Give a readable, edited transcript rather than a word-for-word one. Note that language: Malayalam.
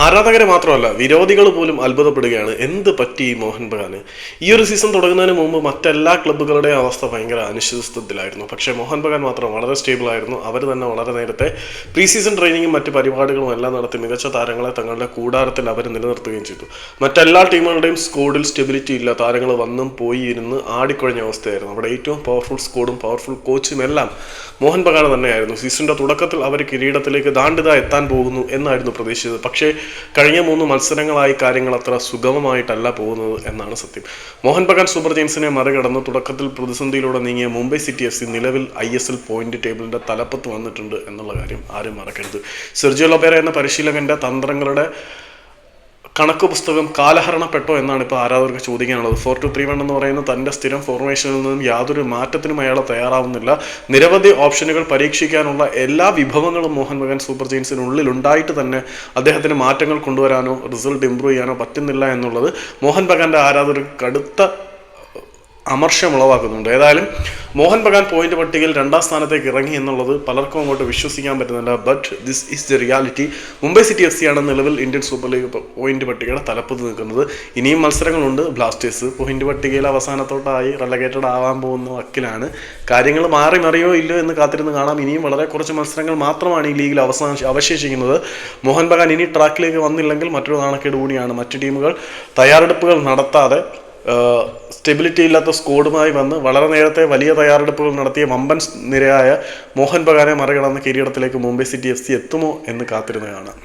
ആരാധകരെ മാത്രമല്ല വിരോധികൾ പോലും അത്ഭുതപ്പെടുകയാണ്. എന്ത് പറ്റി ഈ മോഹൻ ബഗാന്? ഈ ഒരു സീസൺ തുടങ്ങുന്നതിന് മുമ്പ് മറ്റെല്ലാ ക്ലബ്ബുകളുടെയും അവസ്ഥ ഭയങ്കര അനിശ്ചിതത്വത്തിലായിരുന്നു. പക്ഷേ മോഹൻ ബഗാൻ മാത്രം വളരെ സ്റ്റേബിൾ ആയിരുന്നു. അവർ തന്നെ വളരെ നേരത്തെ പ്രീ സീസൺ ട്രെയിനിങ്ങും മറ്റ് പരിപാടികളും എല്ലാം നടത്തി മികച്ച താരങ്ങളെ തങ്ങളുടെ കൂടാരത്തിൽ അവർ നിലനിർത്തുകയും ചെയ്തു. മറ്റെല്ലാ ടീമുകളുടെയും സ്കോഡിൽ സ്റ്റെബിലിറ്റി ഇല്ല. താരങ്ങൾ വന്നും പോയി ഇരുന്ന് ആടിക്കുഴഞ്ഞ അവസ്ഥയായിരുന്നു. അവിടെ ഏറ്റവും പവർഫുൾ സ്കോഡും പവർഫുൾ കോച്ചും എല്ലാം മോഹൻ ബഗാൻ തന്നെയായിരുന്നു. സീസണിന്റെ തുടക്കത്തിൽ അവർ കിരീടത്തിലേക്ക് ദാണ്ടിത എത്താൻ പോകുന്നു എന്നായിരുന്നു പ്രതീക്ഷിച്ചത്. പക്ഷേ കഴിഞ്ഞ 3 മത്സരങ്ങളായി കാര്യങ്ങൾ അത്ര സുഗമമായിട്ടല്ല പോകുന്നത് എന്നാണ് സത്യം. മോഹൻ ബഗാൻ സൂപ്പർ ജയൻസിനെ മറികടന്ന് തുടക്കത്തിൽ പ്രതിസന്ധിയിലൂടെ നീങ്ങിയ മുംബൈ സിറ്റി FC നിലവിൽ ISL പോയിന്റ് ടേബിളിന്റെ തലപ്പത്ത് വന്നിട്ടുണ്ട് എന്നുള്ള കാര്യം ആരും മറക്കരുത്. സെർജിയോ ലൊബേര എന്ന പരിശീലകന്റെ തന്ത്രങ്ങളുടെ കണക്ക് പുസ്തകം കാലഹരണപ്പെട്ടോ എന്നാണ് ഇപ്പോൾ ആരാധകർക്ക് ചോദിക്കാനുള്ളത്. 4-2-3-1 എന്ന് പറയുന്ന തൻ്റെ സ്ഥിരം ഫോർമേഷനിൽ നിന്നും യാതൊരു മാറ്റത്തിനും അയാൾ തയ്യാറാവുന്നില്ല. നിരവധി ഓപ്ഷനുകൾ പരീക്ഷിക്കാനുള്ള എല്ലാ വിഭവങ്ങളും മോഹൻ ബഗാൻ സൂപ്പർ ജയൻസിനുള്ളിൽ ഉണ്ടായിട്ട് തന്നെ അദ്ദേഹത്തിന് മാറ്റങ്ങൾ കൊണ്ടുവരാനോ റിസൾട്ട് ഇമ്പ്രൂവ് ചെയ്യാനോ പറ്റുന്നില്ല എന്നുള്ളത് മോഹൻ ബഗാൻ്റെ ആരാധകർക്ക് കടുത്ത അമർഷം ഉളവാക്കുന്നുണ്ട്. ഏതായാലും മോഹൻ ബഗാൻ പോയിന്റ് പട്ടികയിൽ 2ാം സ്ഥാനത്തേക്ക് ഇറങ്ങി എന്നുള്ളത് പലർക്കും അങ്ങോട്ട് വിശ്വസിക്കാൻ പറ്റുന്നില്ല. But this is the reality. Mumbai city FC ആണ് നിലവിൽ ഇന്ത്യൻ സൂപ്പർ ലീഗ് പോയിന്റ് പട്ടികയുടെ തലപ്പത്ത് നിൽക്കുന്നത്. ഇനിയും മത്സരങ്ങളുണ്ട്. ബ്ലാസ്റ്റേഴ്സ് പോയിന്റ് പട്ടികയിൽ അവസാനത്തോട്ടായി റെലഗേറ്റഡ് ആവാൻ പോകുന്ന വക്കിലാണ്. കാര്യങ്ങൾ മാറി മറിയോ ഇല്ലയോ എന്ന് കാത്തിരുന്ന് കാണാം. ഇനിയും വളരെ കുറച്ച് മത്സരങ്ങൾ മാത്രമാണ് ഈ ലീഗിൽ അവശേഷിക്കുന്നത്. മോഹൻ ബഗാൻ ഇനി ട്രാക്കിലേക്ക് വന്നില്ലെങ്കിൽ മറ്റൊരു നാണക്കേട് കൂടിയാണ്. മറ്റു ടീമുകൾ തയ്യാറെടുപ്പുകൾ നടത്താതെ സ്റ്റെബിലിറ്റി ഇല്ലാത്ത സ്കോഡുമായി വന്ന് വളരെ നേരത്തെ വലിയ തയ്യാറെടുപ്പുകൾ നടത്തിയ വമ്പൻ നിരയായ മോഹൻ ബഗാനെ മറികടന്ന് കിരീടത്തിലേക്ക് മുംബൈ സിറ്റി FC എത്തുമോ എന്ന് കാത്തിരുന്ന് കാണാം.